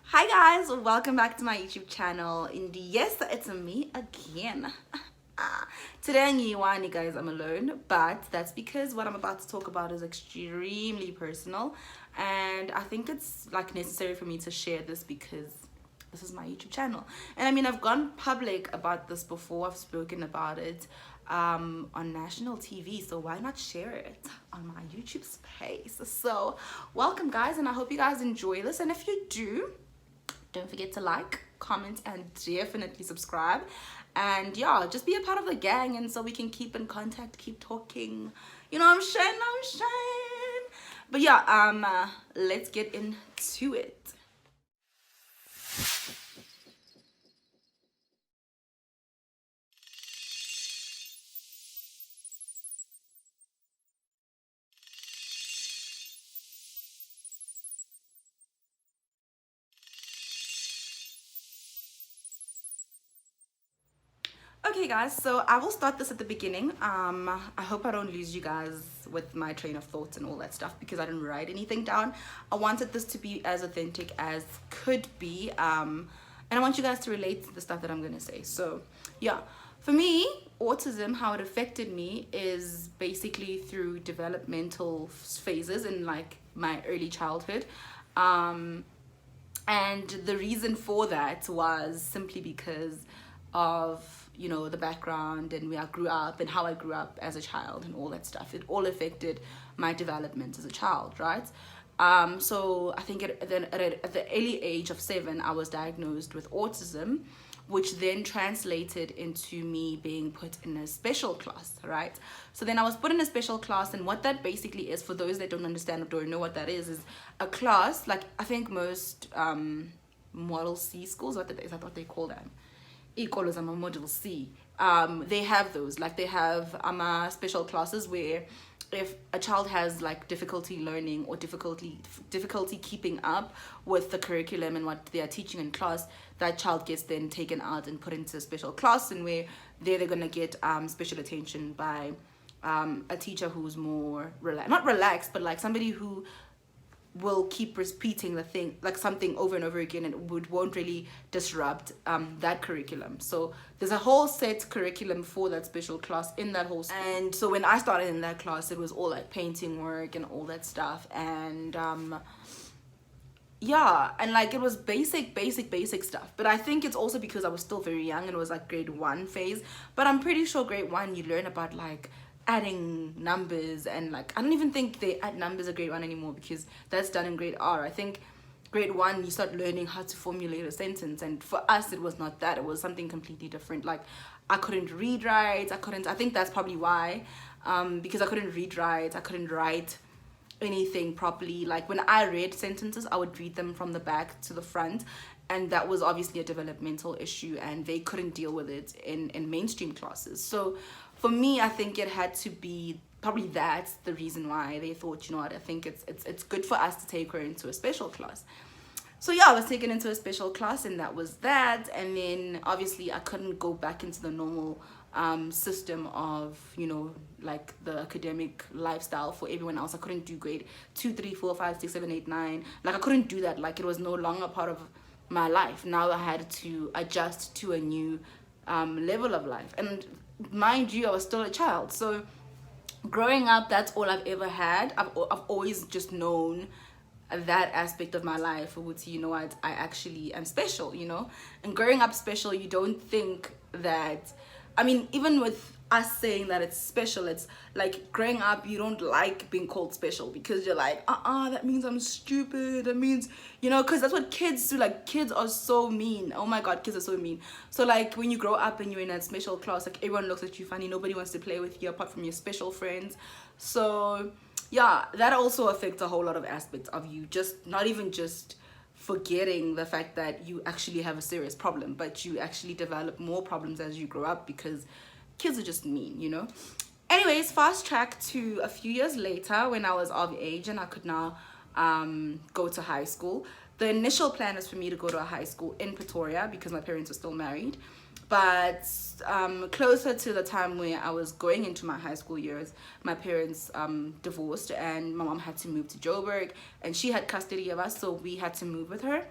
Hi guys, welcome back to my YouTube channel. And yes, it's me again. Today on guys, I'm alone, but that's because what I'm about to talk about is extremely personal, and I think it's like necessary for me to share this because this is my YouTube channel. And I mean, I've gone public about this before. I've spoken about it on national TV, so why not share it on my YouTube space? So welcome guys, and I hope you guys enjoy this, and if you do, don't forget to like, comment, and definitely subscribe. And yeah, just be a part of the gang, and so we can keep in contact, keep talking. You know what I'm saying? But yeah, let's get into it. Okay guys, so I will start this at the beginning. I hope I don't lose you guys with my train of thoughts and all that stuff because I didn't write anything down. I wanted this to be as authentic as could be, and I want you guys to relate to the stuff that I'm gonna say. So yeah, for me, autism, how it affected me is basically through developmental phases in like my early childhood. And the reason for that was simply because of, you know, the background and where I grew up and how I grew up as a child and all that stuff. It all affected my development as a child, right? So I think at the early age of 7, I was diagnosed with autism, which then translated into me being put in a special class, right? So then I was put in a special class, and what that basically is, for those that don't understand or don't know what that is a class, like I think most Model C schools, what is that what they call them? Equals a Model C. They have those, like they have special classes where if a child has like difficulty learning or difficulty keeping up with the curriculum and what they are teaching in class, that child gets then taken out and put into a special class, and where they're gonna get special attention by a teacher who's more not relaxed, but like somebody who will keep repeating the thing, like something over and over again, and won't really disrupt that curriculum. So there's a whole set curriculum for that special class in that whole and so when I started in that class, it was all like painting work and all that stuff, and yeah, and like it was basic stuff. But I think it's also because I was still very young and it was like grade 1 phase. But I'm pretty sure grade 1 you learn about like adding numbers, and like I don't even think they add numbers at grade 1 anymore because that's done in grade R. I think grade 1 you start learning how to formulate a sentence, and for us it was not that. It was something completely different. Like I couldn't read right, I think that's probably why, because I couldn't read right, I couldn't write anything properly. Like when I read sentences, I would read them from the back to the front, and that was obviously a developmental issue, and they couldn't deal with it in mainstream classes. So for me, I think it had to be probably that's the reason why they thought, you know what, I think it's good for us to take her into a special class. So yeah, I was taken into a special class, and that was that. And then obviously I couldn't go back into the normal system of, you know, like the academic lifestyle for everyone else. I couldn't do grade 2, 3, 4, 5, 6, 7, 8, 9. Like I couldn't do that. Like it was no longer part of my life. Now I had to adjust to a new level of life. And mind you, I was still a child. So growing up, that's all I've ever had. I've always just known that aspect of my life, which, you know what, I actually am special, you know. And growing up special, you don't think that, I mean, even with us saying that it's special, it's like growing up you don't like being called special because you're like, that means I'm stupid, that means, you know, because that's what kids do. Like kids are so mean. Oh my god, kids are so mean. So like when you grow up and you're in a special class, like everyone looks at you funny, nobody wants to play with you apart from your special friends. So yeah, that also affects a whole lot of aspects of you, just not even just forgetting the fact that you actually have a serious problem, but you actually develop more problems as you grow up because kids are just mean, you know. Anyways, fast track to a few years later when I was of age and I could now go to high school. The initial plan was for me to go to a high school in Pretoria because my parents were still married. But closer to the time where I was going into my high school years, my parents divorced, and my mom had to move to Joburg, and she had custody of us, so we had to move with her.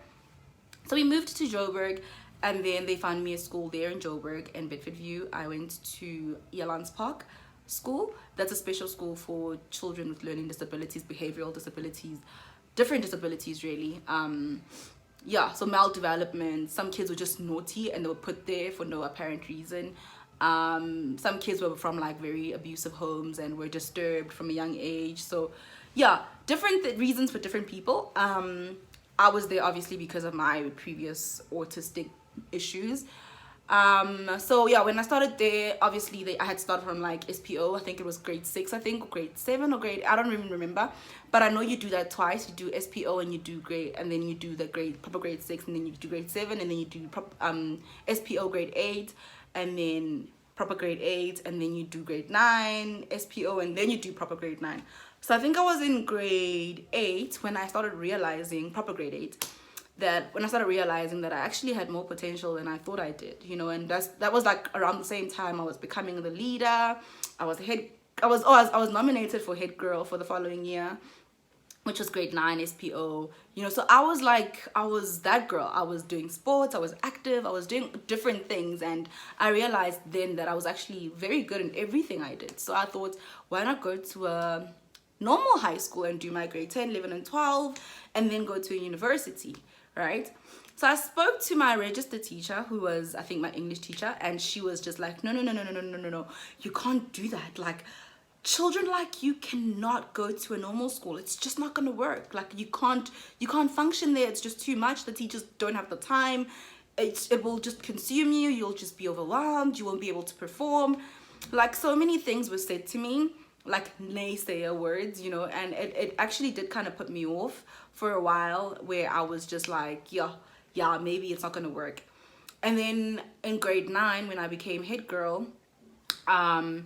So we moved to Joburg, and then they found me a school there in Joburg and Bedfordview. I went to Elands Park School. That's a special school for children with learning disabilities, behavioral disabilities, different disabilities really. Yeah, so maldevelopment. Some kids were just naughty and they were put there for no apparent reason. Some kids were from like very abusive homes and were disturbed from a young age. So yeah, different reasons for different people. I was there obviously because of my previous autistic issues. So yeah, when I started there, obviously I had started from like SPO. I think it was grade 6, I think, or grade 7 or grade, I don't even remember, but I know you do that twice. You do SPO and you do grade, and then you do the proper grade 6, and then you do grade 7, and then you do SPO grade 8, and then proper grade 8, and then you do grade 9 SPO, and then you do proper grade 9. So I think I was in grade 8 when I started realizing, proper grade 8, that when I started realizing that I actually had more potential than I thought I did, you know. And that was like around the same time I was becoming the leader. I was nominated for head girl for the following year, which was grade 9 SPO, you know. So I was that girl. I was doing sports, I was active, I was doing different things, and I realized then that I was actually very good in everything I did. So I thought, why not go to a normal high school and do my grade 10, 11 and 12, and then go to a university, right? So I spoke to my registered teacher, who was, I think, my English teacher, and she was just like, no, you can't do that. Like, children like you cannot go to a normal school. It's just not gonna work. Like, you can't function there. It's just too much. The teachers don't have the time. It will just consume you. You'll just be overwhelmed. You won't be able to perform. Like, so many things were said to me, like naysayer words, you know, and it actually did kind of put me off for a while, where I was just like, yeah, maybe it's not gonna work. And then in grade 9, when I became head girl, I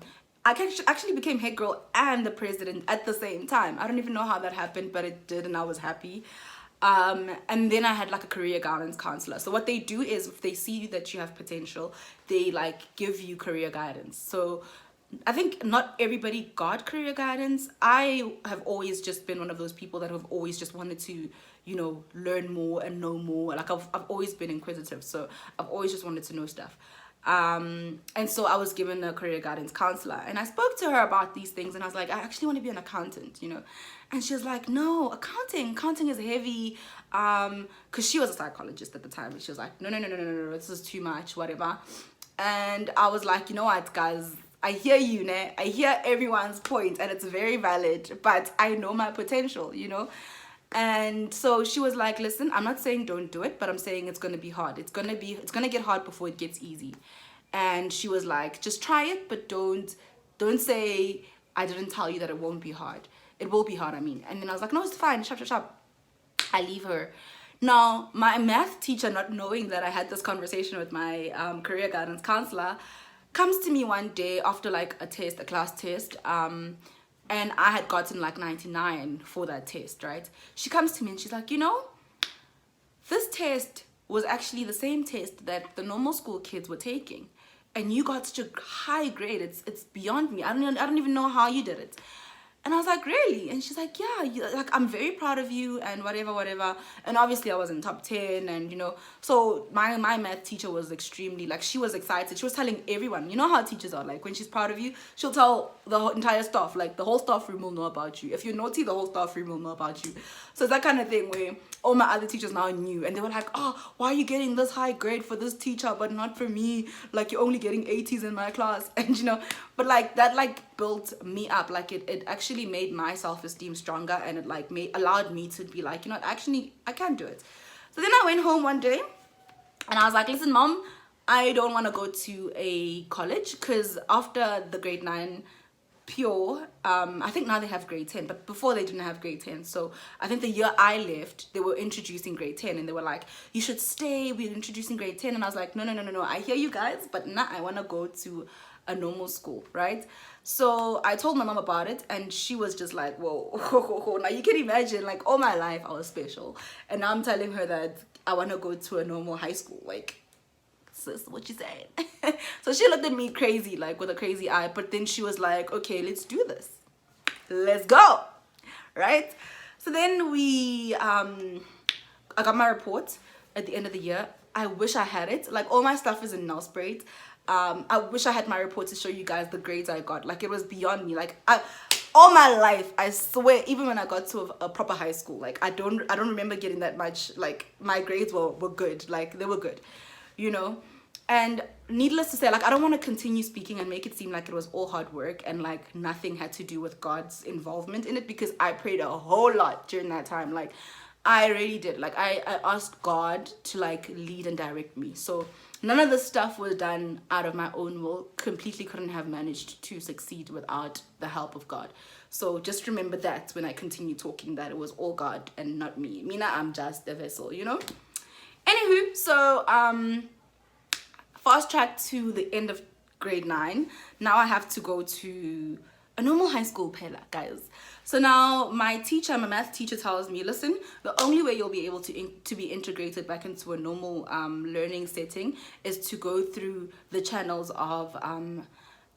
actually became head girl and the president at the same time. I don't even know how that happened, but it did, and I was happy. And then I had like a career guidance counselor. So what they do is, if they see that you have potential, they like give you career guidance. So I think not everybody got career guidance. I have always just been one of those people that have always just wanted to, you know, learn more and know more. Like I've always been inquisitive, so I've always just wanted to know stuff. And so I was given a career guidance counselor, and I spoke to her about these things, and I was like, I actually want to be an accountant, you know. And she was like, no, accounting is heavy, because she was a psychologist at the time, and she was like, no, this is too much, whatever. And I was like, you know what, guys, I hear you, ne? I hear everyone's point, and it's very valid, but I know my potential, you know. And so she was like, listen, I'm not saying don't do it, but I'm saying it's going to be hard. It's going to get hard before it gets easy. And she was like, just try it, but don't say I didn't tell you that it won't be hard. It will be hard, I mean. And then I was like, no, it's fine. Sharp. I leave her. Now, my math teacher, not knowing that I had this conversation with my career guidance counselor, comes to me one day after like a class test, and I had gotten like 99 for that test, right? She comes to me and she's like, you know, this test was actually the same test that the normal school kids were taking, and you got such a high grade. It's beyond me. I don't even know how you did it. And I was like, really? And she's like, yeah, like, I'm very proud of you and whatever. And obviously I was in top 10, and, you know, so my math teacher was extremely, like, she was excited. She was telling everyone, you know how teachers are, like, when she's proud of you, she'll tell the whole entire staff, like, the whole staff room will know about you. If you're naughty, the whole staff room will know about you. So it's that kind of thing where all my other teachers now knew, and they were like, oh, why are you getting this high grade for this teacher but not for me? Like, you're only getting 80s in my class. And, you know, but like that, like, built me up. Like, it actually made my self-esteem stronger, and it like allowed me to be like, you know, actually I can do it. So then I went home one day and I was like, listen, mom, I don't want to go to a college, because after the grade 9 pure, I think now they have grade 10, but before they didn't have grade 10. So I think the year I left, they were introducing grade 10, and they were like, you should stay, we're introducing grade 10. And I was like, no, I hear you guys, but nah, I want to go to a normal school, right? So I told my mom about it, and she was just like, whoa. Now you can imagine, like, all my life I was special, and now I'm telling her that I want to go to a normal high school. Like, sis, what you saying? So she looked at me crazy, like with a crazy eye, but then she was like, okay, let's do this. Let's go, right? So then I got my report at the end of the year. I wish I had it. Like, all my stuff is in Nelspruit. I wish I had my report to show you guys the grades I got. Like, it was beyond me. Like, all my life, I swear, even when I got to a proper high school, like, I don't remember getting that much. Like, my grades were good. Like, they were good, you know? And needless to say, like, I don't want to continue speaking and make it seem like it was all hard work and like nothing had to do with God's involvement in it, because I prayed a whole lot during that time. Like, I really did. Like, I asked God to like lead and direct me. So none of this stuff was done out of my own will. Completely couldn't have managed to succeed without the help of God. So just remember that when I continue talking, that it was all God and not me. Mina, I'm just a vessel, you know? Anywho, so fast track to the end of grade 9. Now I have to go to a normal high school, Pela, guys. So now my math teacher tells me, listen, the only way you'll be able to be integrated back into a normal learning setting is to go through the channels of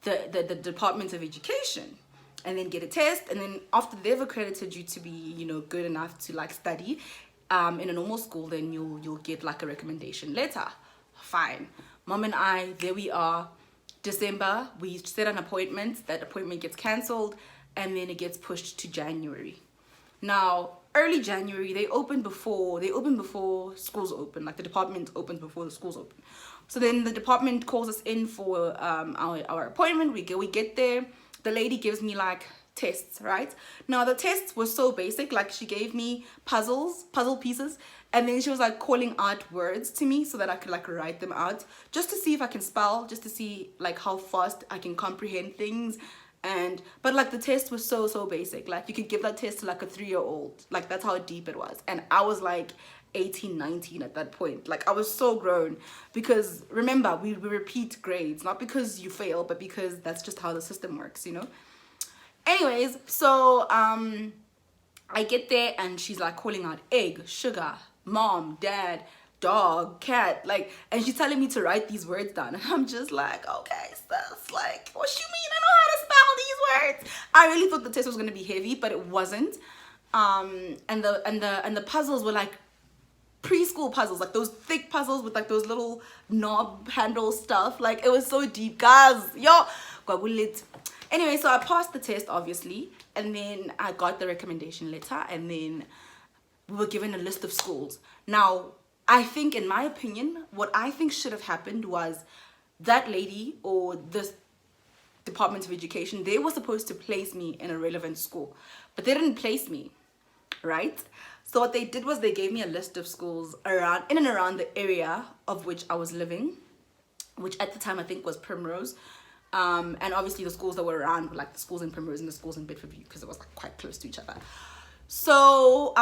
the Department of Education, and then get a test, and then after they've accredited you to be, you know, good enough to like study in a normal school, then you'll get like a recommendation letter. Fine. Mom and I, there we are. December, we set an appointment. That appointment gets cancelled, and then it gets pushed to January. Now, early January, they open before schools open. Like, the department opens before the schools open. So then the department calls us in for our appointment. We get there. The lady gives me like tests, right? Now the tests were so basic. Like, she gave me puzzle pieces, and then she was like calling out words to me so that I could like write them out, just to see if I can spell, just to see like how fast I can comprehend things. But like, the test was so basic. Like, you could give that test to like a 3-year-old. Like, that's how deep it was. And I was like 18, 19 at that point. Like, I was so grown, because remember, we repeat grades, not because you fail, but because that's just how the system works, you know? Anyways, so I get there, and she's like calling out egg, sugar, mom, dad, dog, cat, like, and she's telling me to write these words down, and I'm just like, okay, sis, like, what you mean I know how to spell these words? I really thought the test was gonna be heavy, but it wasn't. And the puzzles were like preschool puzzles, like those thick puzzles with like those little knob handle stuff. Like, it was so deep, guys. Yo, lit. Anyway, so I passed the test, obviously, and then I got the recommendation letter, and then we were given a list of schools. Now, I think, in my opinion, what I think should have happened was that lady or this Department of Education, they were supposed to place me in a relevant school, but they didn't place me, right? So what they did was they gave me a list of schools in and around the area of which I was living, which at the time I think was Primrose. And obviously the schools that were around were like the schools in Primrose and the schools in Bedfordview, because it was like quite close to each other. So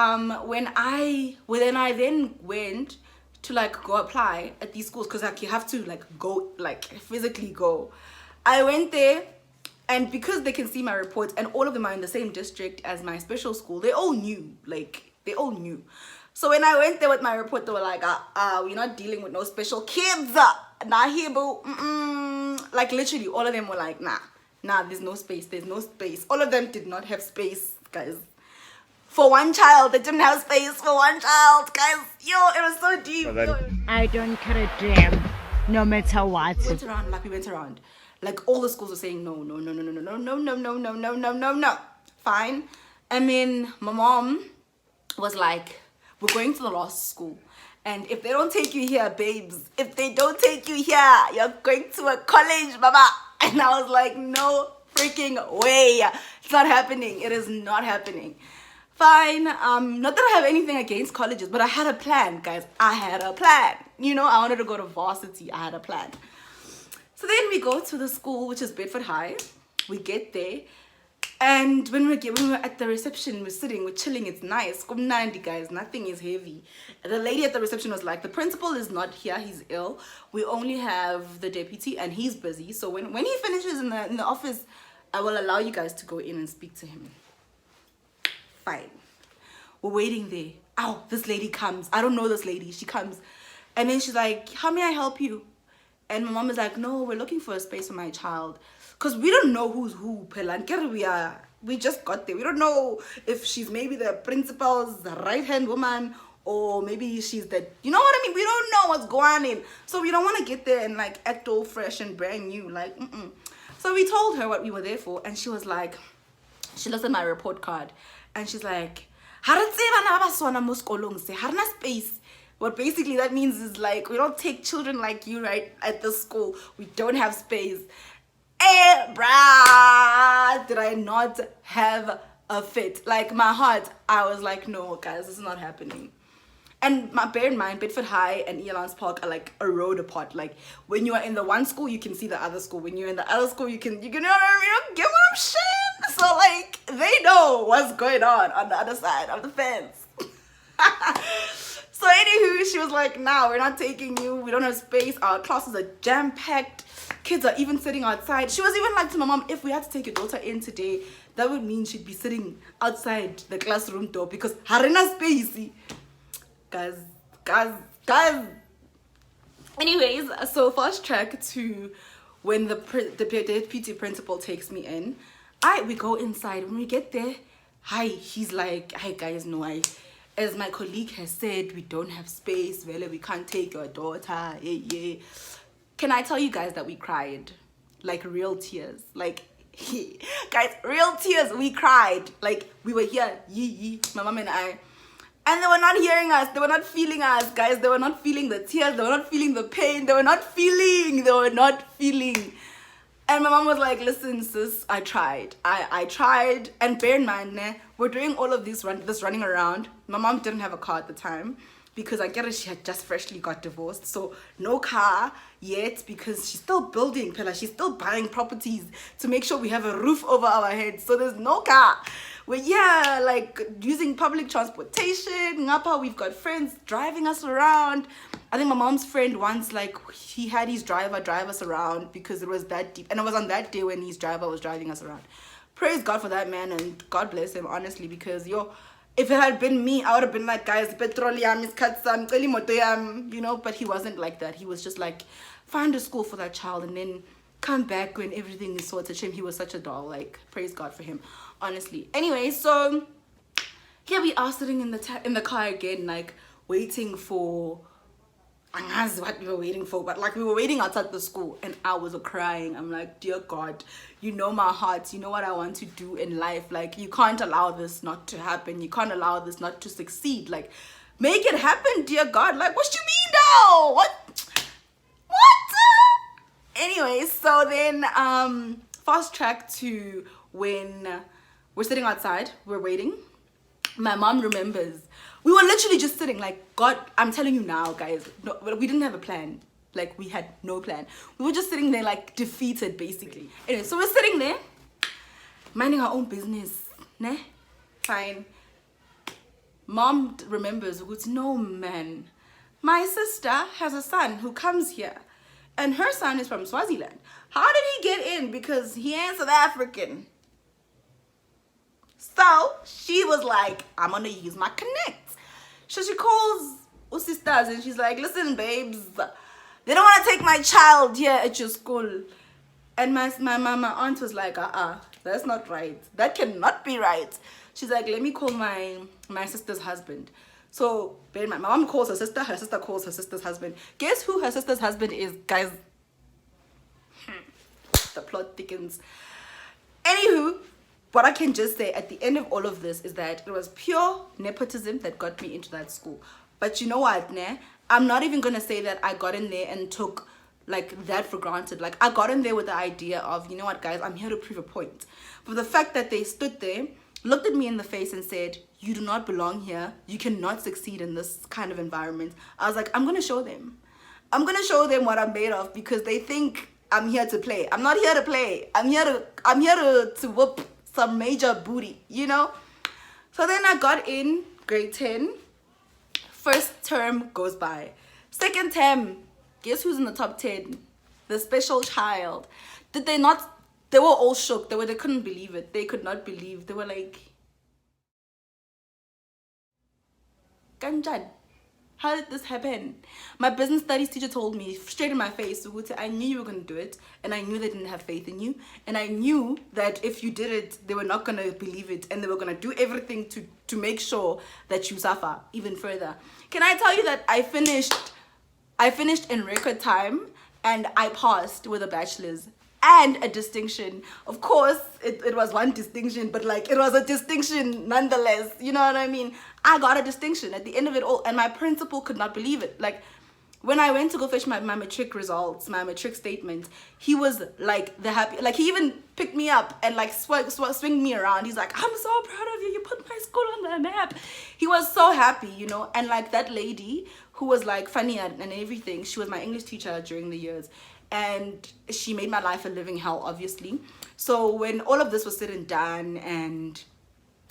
when I then went to like go apply at these schools, because like you have to like go, like physically go. I went there, and because they can see my reports and all of them are in the same district as my special school, they all knew. So when I went there with my report, they were like, we're not dealing with no special kids. Nah, here, boo. Like, literally, all of them were like, nah, there's no space. All of them did not have space, guys. For one child, they didn't have space for one child, guys. Yo, it was so deep. I don't care a damn, no matter what. We went around. Like, all the schools were saying no. Fine. And then my mom was like, we're going to the last school, and if they don't take you here, babes, if they don't take you here, you're going to a college, mama. And I was like, no freaking way. It's not happening. It is not happening. Fine. Not that I have anything against colleges, but I had a plan, guys. I had a plan. You know, I wanted to go to varsity. I had a plan. So then we go to the school, which is Bedford High. We get there, and when we were at the reception, we're sitting, we're chilling, it's nice. Kumnandi, guys, nothing is heavy. And the lady at the reception was like, the principal is not here, he's ill. We only have the deputy, and he's busy. So when he finishes in the office, I will allow you guys to go in and speak to him. Fine. We're waiting there. Ow, this lady comes. I don't know this lady. She comes. And then she's like, how may I help you? And my mom is like, no, we're looking for a space for my child. Because we don't know who's who. We just got there. We don't know if she's maybe the principal's right-hand woman, or maybe she's the, you know what I mean? We don't know what's going on. So we don't want to get there and like act all fresh and brand new. Like, So we told her what we were there for. And she was like, she looked at my report card. And she's like, space. What basically that means is like, we don't take children like you, right, at the school. We don't have space. Bruh, did I not have a fit? Like, my heart, I was like, no, guys, this is not happening. And bear in mind, Bedford High and Elands Park are like a road apart. Like, when you are in the one school, you can see the other school. When you're in the other school, you know what I mean? Get what I'm saying? So, like, they know what's going on the other side of the fence. So anywho, she was like, nah, we're not taking you. We don't have space. Our classes are jam-packed. Kids are even sitting outside. She was even like to my mom, if we had to take your daughter in today, that would mean she'd be sitting outside the classroom door because harina space. Guys. Anyways, so fast track to when the deputy principal takes me in. We go inside. When we get there, he's like, hi guys, no, as my colleague has said, we don't have space. Really, we can't take your daughter. Yeah. Can I tell you guys that we cried? Like real tears. Like, guys, real tears. We cried. Like, we were here, my mom and I. And they were not hearing us. They were not feeling us, guys. They were not feeling the tears. They were not feeling the pain. They were not feeling. And my mom was like, listen, sis, I tried. I tried. And bear in mind, we're doing all of this running around. My mom didn't have a car at the time because I get it, she had just freshly got divorced. So no car yet because she's still building, Pella. She's still buying properties to make sure we have a roof over our heads. So there's no car. We're like using public transportation. Ngapa, we've got friends driving us around. I think my mom's friend once, like, he had his driver drive us around because it was that deep. And it was on that day when his driver was driving us around. Praise God for that man, and God bless him, honestly, because, if it had been me, I would have been like, guys, petroleum is katsam, but he wasn't like that. He was just like, find a school for that child and then come back when everything is sorted. He was such a doll. Like, praise God for him, honestly. Anyway, so here we are sitting in the car again, like, waiting for, I don't know what we were waiting for, but like we were waiting outside the school and I was crying. I'm like, dear God, you know my heart, you know what I want to do in life. Like, you can't allow this not to happen. You can't allow this not to succeed. Like, make it happen, dear God. Like, what you mean now? What? Anyway, so then fast track to when we're sitting outside, we're waiting. My mom remembers. We were literally just sitting, like, God, I'm telling you now, guys, no, we didn't have a plan. Like, we had no plan. We were just sitting there, like, defeated, basically. Anyway, so we're sitting there, minding our own business, ne? Fine. Mom remembers, goes, no, man. My sister has a son who comes here, and her son is from Swaziland. How did he get in? Because he ain't South African. So she was like, I'm gonna use my connect. So she calls her sisters and she's like, listen, babes, they don't want to take my child here at your school. And my aunt was like, that's not right. That cannot be right. She's like, let me call my sister's husband. So my mom calls her sister calls her sister's husband. Guess who her sister's husband is, guys? The plot thickens. Anywho, what I can just say at the end of all of this is that it was pure nepotism that got me into that school. But you know what, I'm not even gonna say that I got in there and took like that for granted. Like, I got in there with the idea of, you know what, guys, I'm here to prove a point. But the fact that they stood there, looked at me in the face and said, you do not belong here. You cannot succeed in this kind of environment. I was like, I'm gonna show them. I'm gonna show them what I'm made of, because they think I'm here to play. I'm not here to play. I'm here to whoop some major booty, you know? So then I got in grade 10. First term goes by. Second term, guess who's in the top 10? The special child. Did they not? They were all shook. They couldn't believe it. They could not believe. They were like, Kanjan. How did this happen? My business studies teacher told me straight in my face, I knew you were going to do it, and I knew they didn't have faith in you, and I knew that if you did it, they were not going to believe it, and they were going to do everything to make sure that you suffer even further. Can I tell you that I finished in record time, and I passed with a bachelor's and a distinction. Of course, it was one distinction, but like it was a distinction nonetheless. You know what I mean? I got a distinction at the end of it all, and my principal could not believe it. Like when I went to go fetch my matric results, my matric statement, he was like the happy, like he even picked me up and like swing me around. He's like, I'm so proud of you. You put my school on the map. He was so happy, you know. And like that lady who was like funny and everything, she was my English teacher during the years. And she made my life a living hell, obviously. So when all of this was said and done and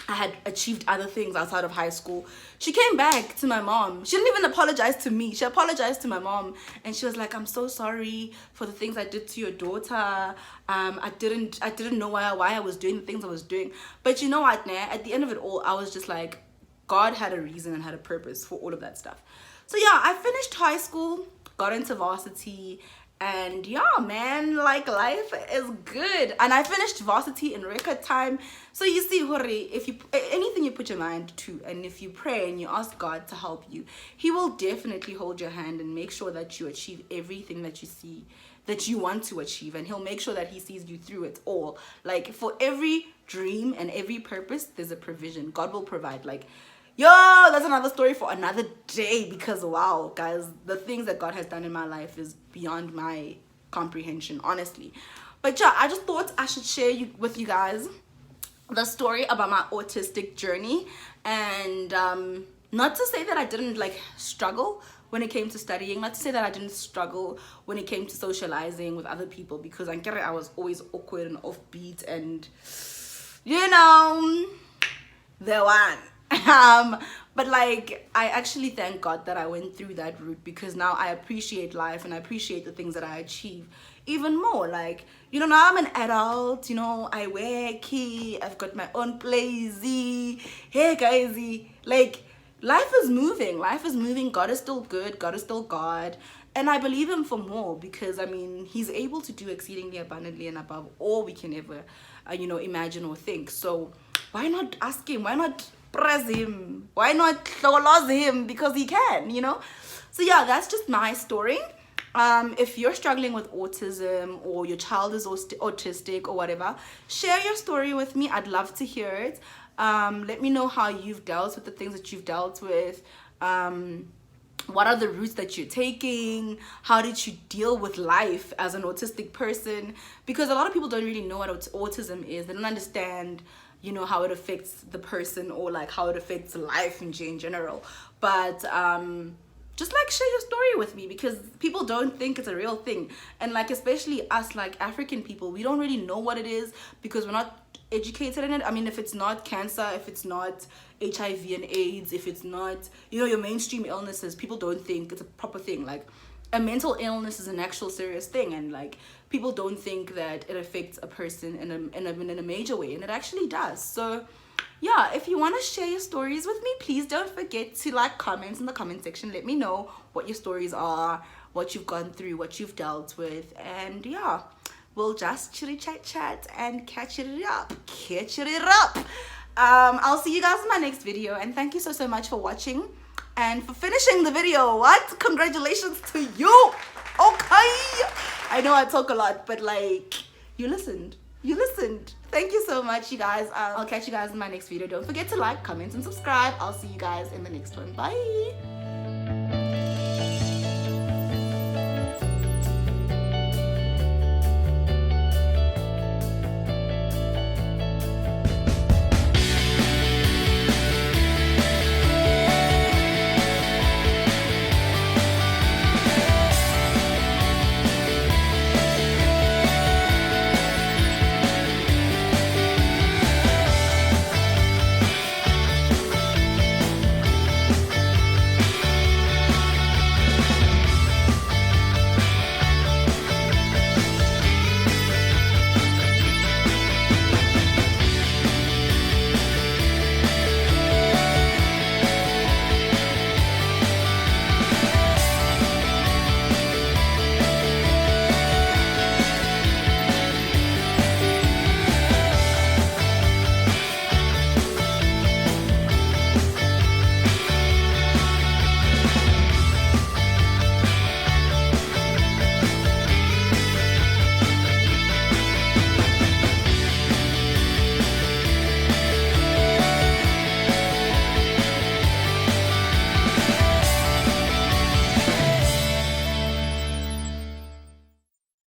I had achieved other things outside of high school, she came back to my mom. She didn't even apologize to me. She apologized to my mom, and she was like, I'm so sorry for the things I did to your daughter. I didn't know why I was doing the things I was doing. But you know what, nah? At the end of it all, I was just like, God had a reason and had a purpose for all of that stuff. So yeah, I finished high school, got into varsity, and yeah, man, like life is good. And I finished varsity in record time. So you see, Hori, if you anything you put your mind to, and if you pray and you ask God to help you, he will definitely hold your hand and make sure that you achieve everything that you see that you want to achieve, and he'll make sure that he sees you through it all. Like for every dream and every purpose, there's a provision. God will provide. Like, yo, that's another story for another day, because wow, guys, the things that God has done in my life is beyond my comprehension, honestly. But yeah, I just thought I should share with you guys the story about my autistic journey. And not to say that I didn't like struggle when it came to studying, not to say that I didn't struggle when it came to socializing with other people, because I was always awkward and offbeat, and you know, the one. But like, I actually thank God that I went through that route, because now I appreciate life and I appreciate the things that I achieve even more. Like, you know, now I'm an adult, you know, I wear key, I've got my own place. Hey guys, like life is moving. God is still good, God is still God, and I believe him for more, because I mean, he's able to do exceedingly abundantly and above all we can ever you know, imagine or think. So why not ask him? Why not press him? Why not lose him? Because he can, you know. So yeah, that's just my story. If you're struggling with autism, or your child is autistic or whatever, share your story with me. I'd love to hear it. Let me know how you've dealt with the things that you've dealt with. What are the routes that you're taking? How did you deal with life as an autistic person? Because a lot of people don't really know what autism is. They don't understand, you know, how it affects the person, or like how it affects life in general. But just like share your story with me, because people don't think it's a real thing. And like, especially us like African people, we don't really know what it is, because we're not educated in it. I mean, if it's not cancer, if it's not HIV and AIDS, if it's not, you know, your mainstream illnesses, people don't think it's a proper thing. Like a mental illness is an actual serious thing, and like people don't think that it affects a person in a major way, and it actually does. So yeah, if you want to share your stories with me, please don't forget to like comment in the comment section. Let me know what your stories are, what you've gone through, what you've dealt with, and yeah, we'll just chitty chat and catch it up. I'll see you guys in my next video, and thank you so much for watching and for finishing the video. What? Congratulations to you. Okay, I know I talk a lot, but like, you listened. Thank you so much, you guys. I'll catch you guys in my next video. Don't forget to like, comment, and subscribe. I'll see you guys in the next one. Bye.